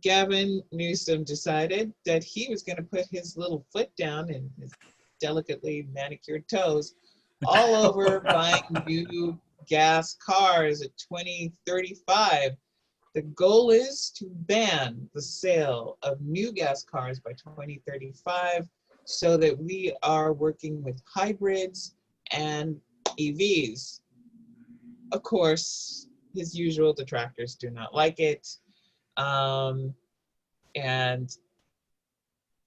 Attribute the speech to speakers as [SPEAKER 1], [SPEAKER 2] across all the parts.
[SPEAKER 1] Gavin Newsom decided that he was going to put his little foot down and his delicately manicured toes all over buying new gas cars at 2035. The goal is to ban the sale of new gas cars by 2035 so that we are working with hybrids and EVs. Of course, his usual detractors do not like it. And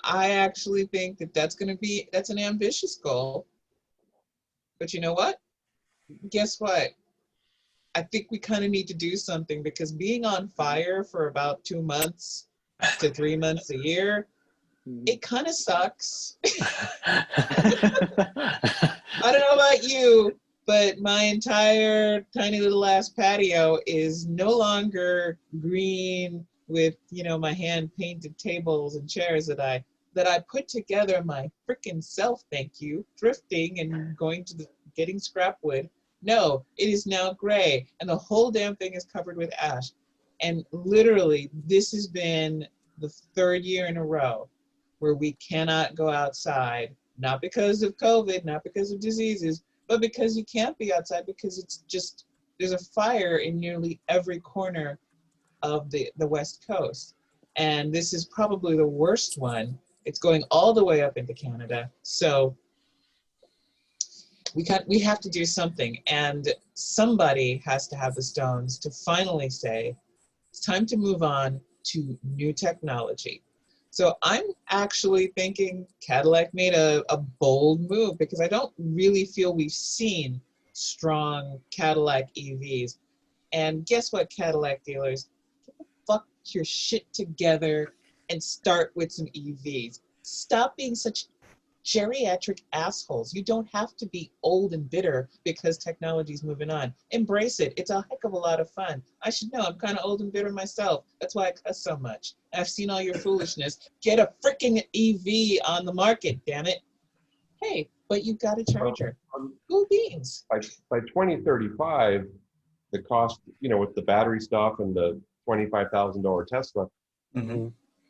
[SPEAKER 1] I actually think that that's an ambitious goal. But you know what? Guess what? I think we kind of need to do something, because being on fire for about 2 months to 3 months a year, it kind of sucks. I don't know about you, but my entire tiny little ass patio is no longer green with, my hand painted tables and chairs that I put together my freaking self, thank you, thrifting and getting scrap wood. No, it is now gray, and the whole damn thing is covered with ash. And literally, this has been the 3rd year in a row where we cannot go outside, not because of COVID, not because of diseases, but because you can't be outside, because it's just, there's a fire in nearly every corner of the West Coast. And this is probably the worst one. It's going all the way up into Canada. So we have to do something, and somebody has to have the stones to finally say, it's time to move on to new technology. So I'm actually thinking Cadillac made a bold move, because I don't really feel we've seen strong Cadillac EVs. And guess what, Cadillac dealers? Get the fuck your shit together and start with some EVs. Stop being such geriatric assholes. You don't have to be old and bitter because technology's moving on. Embrace it. It's a heck of a lot of fun. I should know. I'm kind of old and bitter myself. That's why I cuss so much. I've seen all your foolishness. Get a freaking EV on the market, damn it. Hey, but you've got a charger. Cool beans.
[SPEAKER 2] By 2035, the cost, with the battery stuff and the $25,000 Tesla,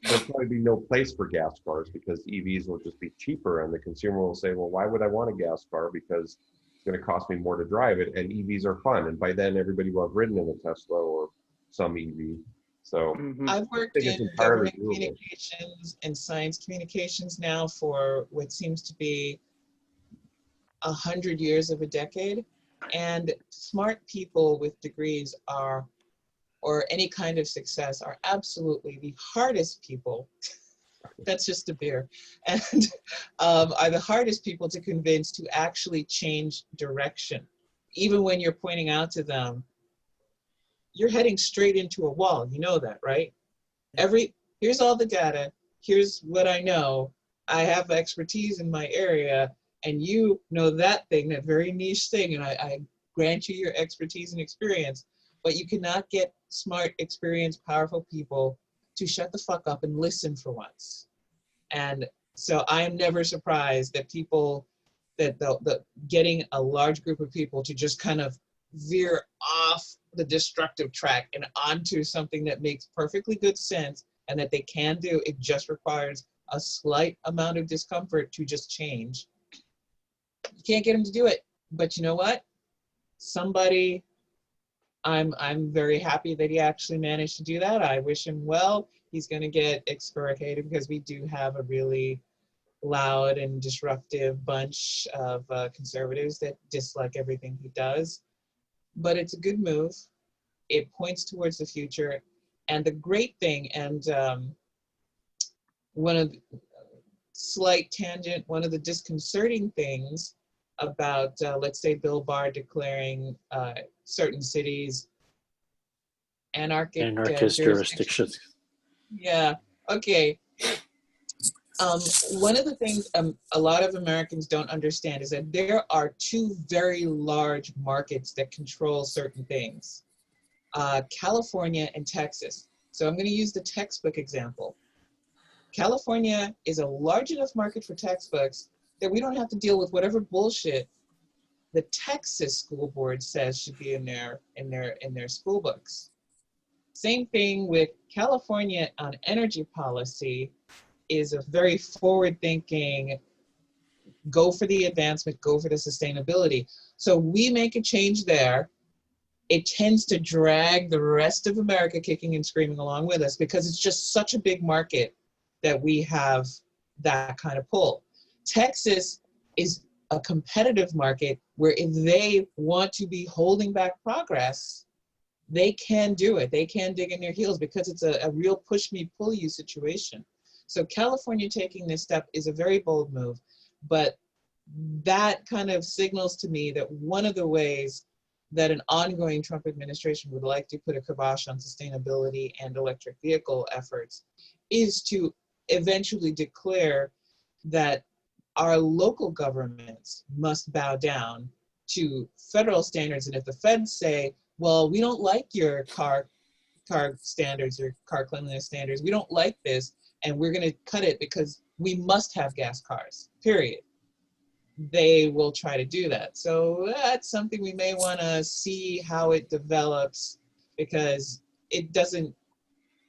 [SPEAKER 2] there'll probably be no place for gas cars, because EVs will just be cheaper, and the consumer will say, well, why would I want a gas car? Because it's going to cost me more to drive it, and EVs are fun. And by then, everybody will have ridden in a Tesla or some EV. So
[SPEAKER 1] I've worked in government communications and science communications now for what seems to be 100 years of a decade. And smart people with degrees or any kind of success, are absolutely the hardest people, that's just a beer, and are the hardest people to convince to actually change direction. Even when you're pointing out to them, you're heading straight into a wall, you know that, right? Here's all the data, here's what I know, I have expertise in my area, and you know that thing, that very niche thing, and I grant you your expertise and experience, but you cannot get smart, experienced, powerful people to shut the fuck up and listen for once. And so I am never surprised that getting a large group of people to just kind of veer off the destructive track and onto something that makes perfectly good sense and that they can do. It just requires a slight amount of discomfort to just change. You can't get them to do it, but you know what? Somebody, I'm very happy that he actually managed to do that. I wish him well. He's going to get excoriated, because we do have a really loud and disruptive bunch of conservatives that dislike everything he does. But it's a good move. It points towards the future. And the great thing, and one of the slight tangent, one of the disconcerting things about, let's say, Bill Barr declaring certain cities anarchist
[SPEAKER 3] jurisdictions.
[SPEAKER 1] Yeah, okay. One of the things a lot of Americans don't understand is that there are 2 very large markets that control certain things, California and Texas. So I'm going to use the textbook example. California is a large enough market for textbooks that we don't have to deal with whatever bullshit the Texas school board says should be in their school books. Same thing with California on energy policy is a very forward-thinking, go for the advancement, go for the sustainability. So we make a change there. It tends to drag the rest of America kicking and screaming along with us because it's just such a big market that we have that kind of pull. Texas is a competitive market where if they want to be holding back progress, they can do it. They can dig in their heels because it's a real push me, pull you situation. So California taking this step is a very bold move, but that kind of signals to me that one of the ways that an ongoing Trump administration would like to put a kibosh on sustainability and electric vehicle efforts is to eventually declare that our local governments must bow down to federal standards. And if the feds say, well, we don't like your car standards or car cleanliness standards, we don't like this, and we're going to cut it because we must have gas cars, period, they will try to do that. So that's something we may want to see how it develops, because it doesn't,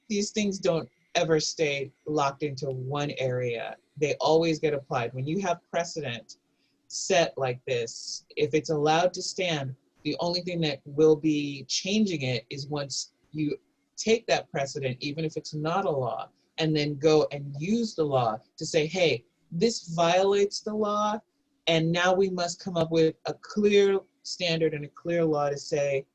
[SPEAKER 1] these things don't ever stay locked into one area. They always get applied. When you have precedent set like this, if it's allowed to stand, the only thing that will be changing it is once you take that precedent, even if it's not a law, and then go and use the law to say, hey, this violates the law, and now we must come up with a clear standard and a clear law to say,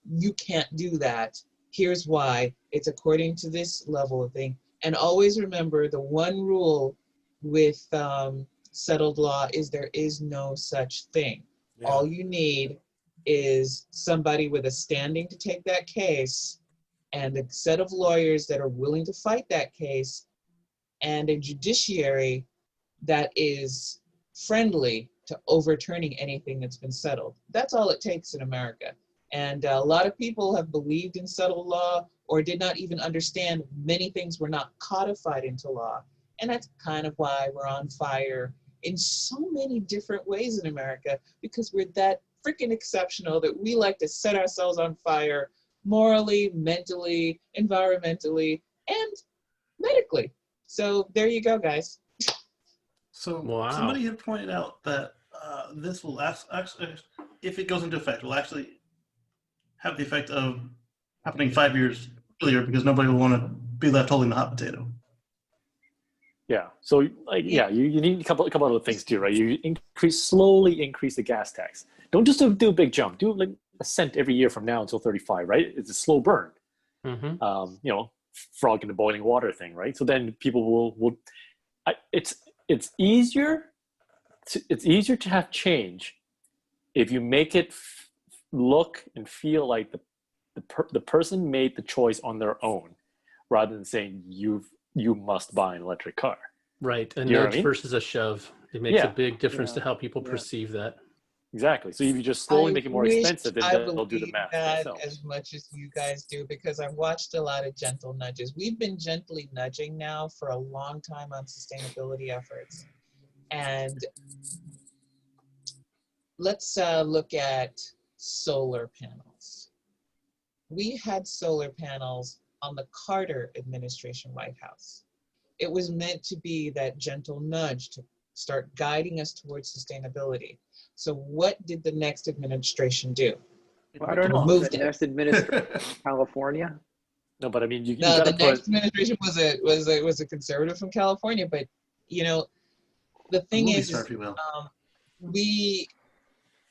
[SPEAKER 1] you can't do that. Here's why. It's according to this level of thing. And always remember, the one rule with settled law is there is no such thing. Yeah. All you need is somebody with a standing to take that case, and a set of lawyers that are willing to fight that case, and a judiciary that is friendly to overturning anything that's been settled. That's all it takes in America. And a lot of people have believed in settled law or did not even understand many things were not codified into law. And that's kind of why we're on fire in so many different ways in America, because we're that freaking exceptional that we like to set ourselves on fire morally, mentally, environmentally, and medically. So there you go, guys.
[SPEAKER 3] So wow. Somebody had pointed out that this will actually, if it goes into effect, will actually have the effect of happening 5 years earlier, because nobody will want to be left holding the hot potato.
[SPEAKER 4] Yeah. So like, yeah, you need a couple other things too, right? You slowly increase the gas tax. Don't just do a big jump. Do like a cent every year from now until 35, right? It's a slow burn. Mm-hmm. You know, frog in the boiling water thing, right? So then people will it's easier to have change if you make it look and feel like the person made the choice on their own, rather than saying you must buy an electric car.
[SPEAKER 5] Right, a nudge versus a shove. It makes a big difference to how people perceive that.
[SPEAKER 4] Exactly. So if you just slowly make it more expensive, then they'll do the math themselves.
[SPEAKER 1] As much as you guys do, because I've watched a lot of gentle nudges. We've been gently nudging now for a long time on sustainability efforts. And let's look at solar panels. We had solar panels on the Carter administration White House. It was meant to be that gentle nudge to start guiding us towards sustainability. So what did the next administration do?
[SPEAKER 6] Well, I don't know. The next administration California?
[SPEAKER 4] No, but I mean, you
[SPEAKER 1] no, the next administration was a conservative from California. But you know, the thing is we,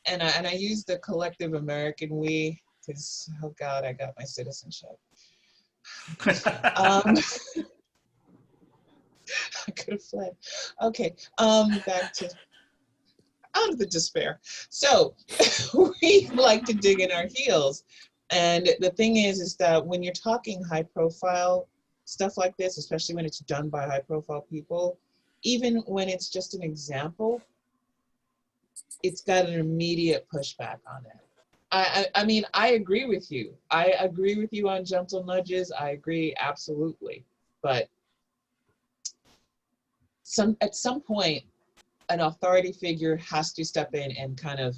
[SPEAKER 1] and I use the collective American we, because oh God, I got my citizenship. I could have fled. Okay, back to out of the despair. So we like to dig in our heels. And the thing is that when you're talking high profile stuff like this, especially when it's done by high profile people, even when it's just an example, it's got an immediate pushback on it. I mean, I agree with you. I agree with you on gentle nudges. I agree absolutely. But at some point, an authority figure has to step in and kind of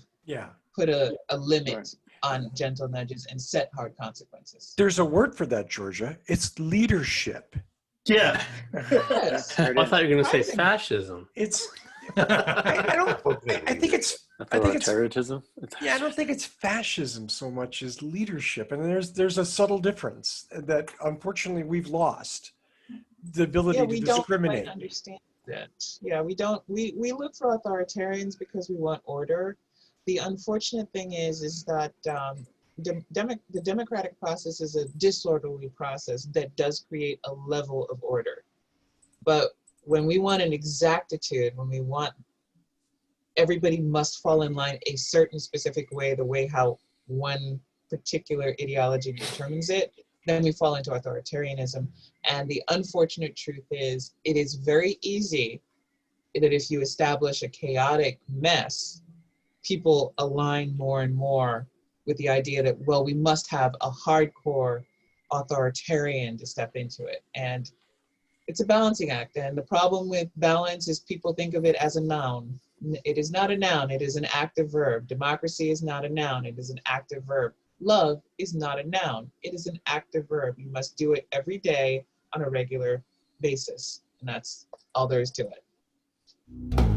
[SPEAKER 1] put a limit on gentle nudges and set hard consequences.
[SPEAKER 7] There's a word for that, Georgia. It's leadership.
[SPEAKER 3] Yeah.
[SPEAKER 1] Yes.
[SPEAKER 5] I thought you were going to say fascism.
[SPEAKER 7] It's. I don't. I think it's. I think it's.
[SPEAKER 4] Authoritarianism?
[SPEAKER 7] Yeah, I don't think it's fascism so much as leadership, and there's a subtle difference that unfortunately we've lost the ability
[SPEAKER 1] Yeah,
[SPEAKER 7] to
[SPEAKER 1] we don't
[SPEAKER 7] discriminate.
[SPEAKER 1] quite understand that. Yeah, we don't. We look for authoritarians because we want order. The unfortunate thing is that the democratic process is a disorderly process that does create a level of order. But when we want an exactitude, when we want everybody must fall in line a certain specific way, the way how one particular ideology determines it, then we fall into authoritarianism. And the unfortunate truth is, it is very easy that if you establish a chaotic mess, people align more and more with the idea that, well, we must have a hardcore authoritarian to step into it. And it's a balancing act. And the problem with balance is people think of it as a noun. It is not a noun, it is an active verb. Democracy is not a noun, it is an active verb. Love is not a noun, it is an active verb. You must do it every day on a regular basis. And that's all there is to it.